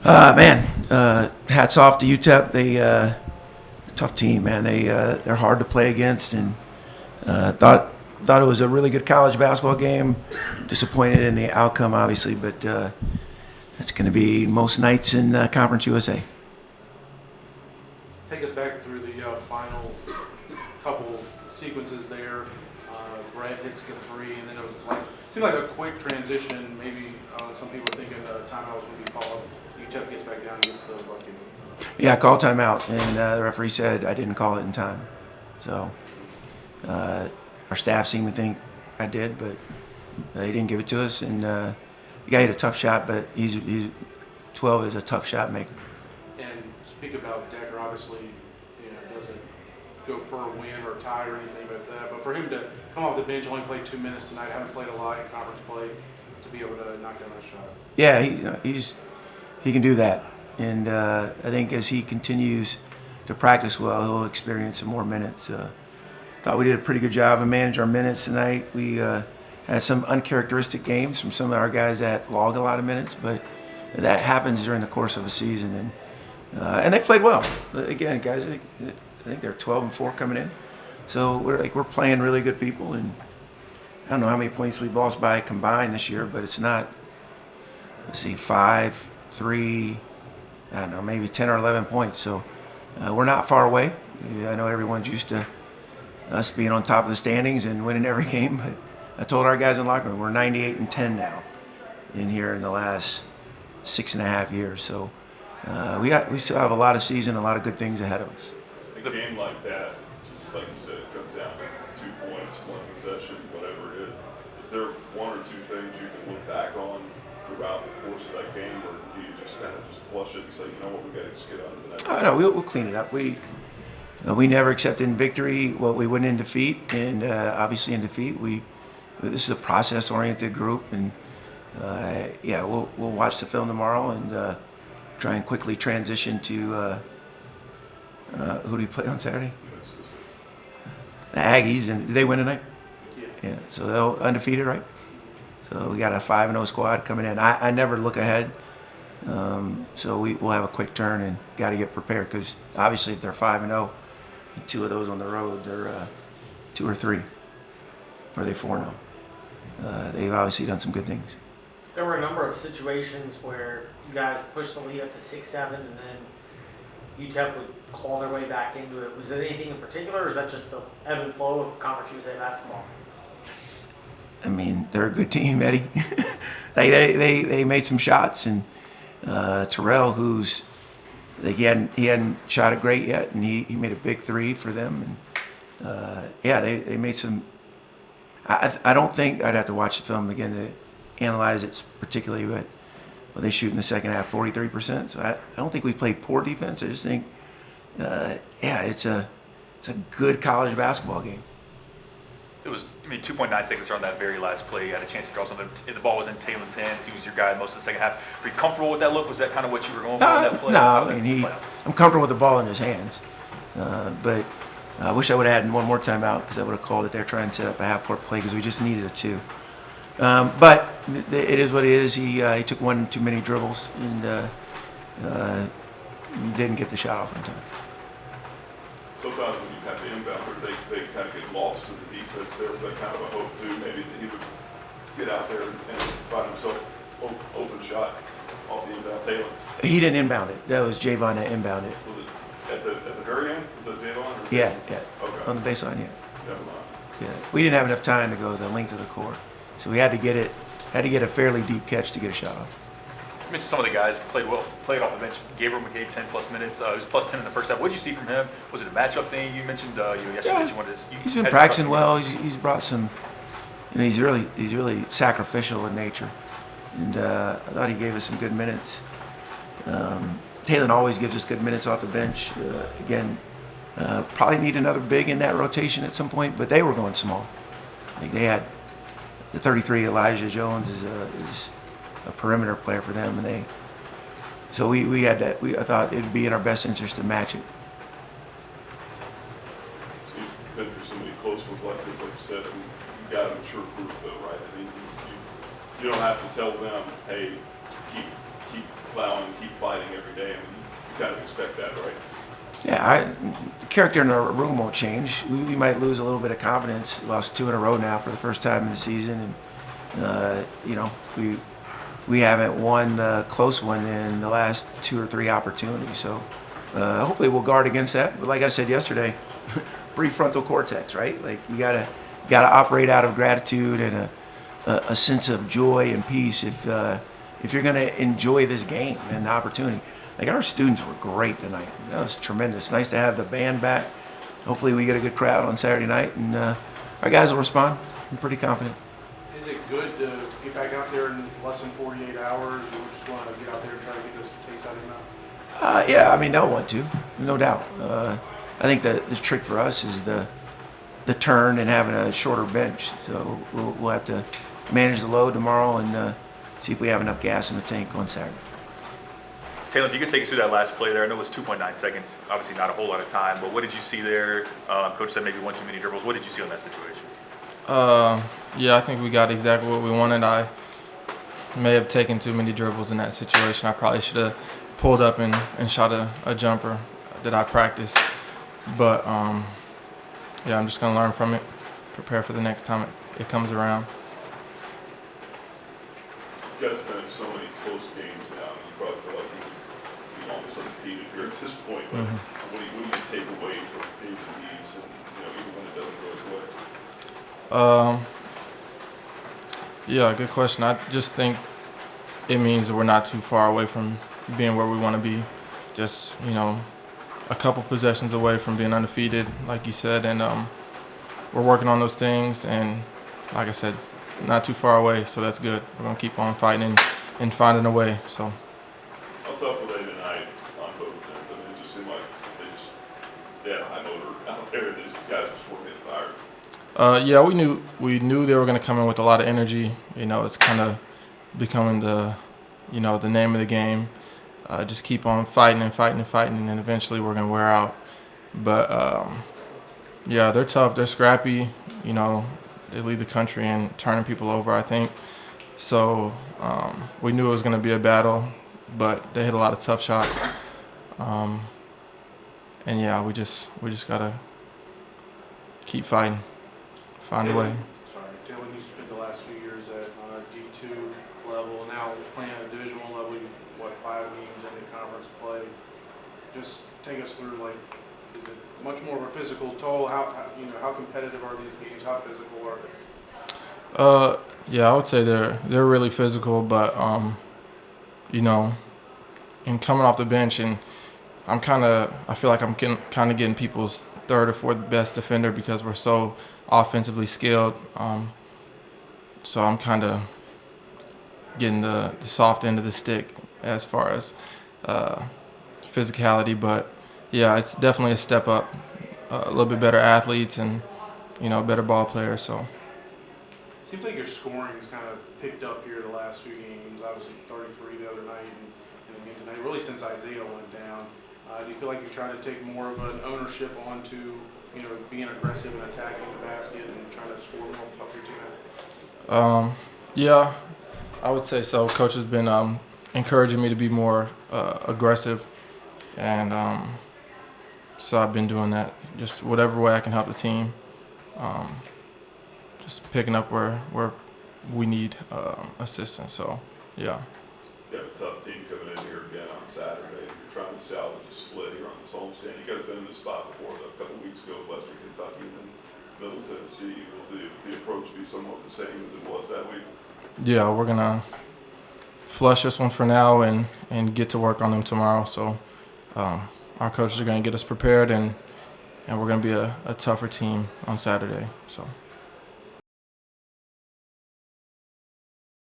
Hats off to UTEP. They tough team, man. They're hard to play against, and thought it was a really good college basketball game. Disappointed in the outcome, obviously, but it's going to be most nights in Conference USA. Take us back through the final couple sequences there. Brett hits the three, and then it was seemed like a quick transition. Maybe some people are thinking timeout was going to be called. UTEP gets back down and gets the bucket. Yeah, I called timeout, and the referee said I didn't call it in time. So our staff seemed to think I did, but he didn't give it to us. And the guy hit a tough shot, but he's 12 is a tough shot maker. And speak about Decker, obviously, doesn't go for a win or a tie or anything like that. But for him to come off the bench, only played 2 minutes tonight, haven't played a lot in conference play, to be able to knock down that shot. Yeah, he can do that. And I think as he continues to practice well, he'll experience some more minutes. Thought we did a pretty good job of managing our minutes tonight. We had some uncharacteristic games from some of our guys that logged a lot of minutes, but that happens during the course of a season. And they played well. Again, guys, I think they're 12-4 coming in. So we're playing really good people, and I don't know how many points we've lost by combined this year, but it's not, 5, 3, I don't know, maybe 10 or 11 points. So we're not far away. I know everyone's used to us being on top of the standings and winning every game, but I told our guys in the locker room, we're 98-10 now in here in the last 6.5 years. So we still have a lot of season, a lot of good things ahead of us. A game like that, just like you said, it comes down to 2 points, 1 possession, whatever it is. Is there 1 or 2 things you can look back on throughout the course of that game, or do you just kind of just flush it and say, you know what, we got to just get out of the next? Oh, no, we'll clean it up. We never accepted in victory what we win in defeat, and obviously in defeat this is a process-oriented group, and we'll watch the film tomorrow and try and quickly transition to who do we play on Saturday? The Aggies, and did they win tonight? Yeah, so they're undefeated, right? So we got a 5-0 squad coming in. I never look ahead, so we'll have a quick turn and got to get prepared, because obviously if they're 5-0, and 2 of those on the road, they're 2 or 3, or are they 4-0? They've obviously done some good things. There were a number of situations where you guys pushed the lead up to 6-7, and then UTEP would claw their way back into it. Was it anything in particular, or is that just the ebb and flow of Conference USA basketball? I mean, they're a good team, Eddie. they made some shots, and Terrell, who's he hadn't shot it great yet, and he made a big 3 for them, and they made some. I don't think I'd have to watch the film again to analyze it particularly, but they shoot in the second half 43%. So I don't think we played poor defense. I just think, it's a good college basketball game. It was, 2.9 seconds on that very last play. You had a chance to draw something. The ball was in Taelon's hands. He was your guy most of the second half. Were you comfortable with that look? Was that kind of what you were going for in that play? No, I mean, I'm comfortable with the ball in his hands. But I wish I would have had one more timeout, because I would have called it there, trying to set up a half-court play, because we just needed a 2. But it is what it is. He took 1 too many dribbles and didn't get the shot off in time. Sometimes when you have the inbounder, they kind of get lost in the defense. There was that kind of a hope, too, maybe that he would get out there and find himself open shot off the inbound. Taelon. He didn't inbound it. That was Javon that inbounded it. Was it at the very end? Was that Taelon? Yeah. Okay. On the baseline, yeah. Never mind. Yeah. We didn't have enough time to go the length of the court, so we had to get a fairly deep catch to get a shot off. You mentioned some of the guys played well, played off the bench. Gabriel McKay, 10+ minutes. He was +10 in the first half. What did you see from him? Was it a matchup thing? You mentioned yesterday you wanted to. He's been practicing well. He's brought some. He's really sacrificial in nature, and I thought he gave us some good minutes. Taelon always gives us good minutes off the bench. Probably need another big in that rotation at some point, but they were going small. Like they had the 33 Elijah Jones is a perimeter player for them, and we had that. I thought it'd be in our best interest to match it. So you've been through so many close ones like this, like you said. I mean, you got a mature group, though, right? I mean, you don't have to tell them, hey, keep keep plowing, keep fighting every day. I mean, you kind of expect that, right? Yeah, the character in the room won't change. We might lose a little bit of confidence. Lost 2 in a row now for the first time in the season, and we haven't won the close one in the last 2 or 3 opportunities. So hopefully we'll guard against that. But like I said yesterday, prefrontal cortex, right? Like you gotta operate out of gratitude and a sense of joy and peace if you're gonna enjoy this game and the opportunity. Like our students were great tonight. That was tremendous. Nice to have the band back. Hopefully we get a good crowd on Saturday night, and our guys will respond. I'm pretty confident. Is it good to get back out there in less than 48 hours? You just want to get out there and try to get this taste out of your mouth? Yeah, I mean they'll want to, no doubt. I think the trick for us is the turn and having a shorter bench. So we'll have to manage the load tomorrow and see if we have enough gas in the tank on Saturday. Taelon, if you could take us through that last play there. I know it was 2.9 seconds, obviously not a whole lot of time, but what did you see there? Coach said maybe 1 too many dribbles. What did you see on that situation? Yeah, I think we got exactly what we wanted. I may have taken too many dribbles in that situation. I probably should have pulled up and shot a jumper that I practiced. But, yeah, I'm just going to learn from it, prepare for the next time it comes around. You guys have been in so many close games now. You probably feel like you're almost undefeated here at this point. But what do you take away from games of these, and even when it doesn't go as well? Yeah, good question. I just think it means that we're not too far away from being where we want to be. Just, a couple possessions away from being undefeated, like you said, and we're working on those things. And like I said, not too far away, so that's good. We're gonna keep on fighting and finding a way. So. How tough were they tonight on both ends? I mean, it just seemed like they had a high motor out there, and these guys just weren't getting tired. Yeah, we knew they were gonna come in with a lot of energy. It's kind of becoming the name of the game. Just keep on fighting and fighting and fighting, and then eventually we're gonna wear out. But yeah, they're tough. They're scrappy. They lead the country in turning people over, I think. So we knew it was going to be a battle, but they hit a lot of tough shots. And yeah, we just got to keep fighting, find a way. Sorry, Taelon, you spent the last few years at D2 level, now playing at a Division I level. You 5 games in the conference play. Just take us through, is it much more of a physical toll? How competitive are these games? How physical are they? Yeah, I would say they're really physical, but in coming off the bench, and I feel like I'm kind of getting people's 3rd or 4th best defender because we're so offensively skilled. So I'm kind of getting the soft end of the stick as far as physicality, but yeah, it's definitely a step up. A little bit better athletes and better ball players. So. Seems like your scoring's kind of picked up here the last few games. Obviously 33 the other night and again tonight. Really since Isaiah went down, do you feel like you're trying to take more of an ownership onto being aggressive and attacking the basket and trying to score more off your team? Yeah, I would say so. Coach has been encouraging me to be more aggressive, and so I've been doing that. Just whatever way I can help the team. Just picking up where we need assistance. So, yeah. You have a tough team coming in here again on Saturday. You're trying to salvage a split here on this homestand. You guys been in this spot before, a couple weeks ago, Western Kentucky and then Middle Tennessee. Will the approach be somewhat the same as it was that week? Yeah, we're gonna flush this one for now and get to work on them tomorrow. So our coaches are gonna get us prepared, and we're gonna be a tougher team on Saturday. So.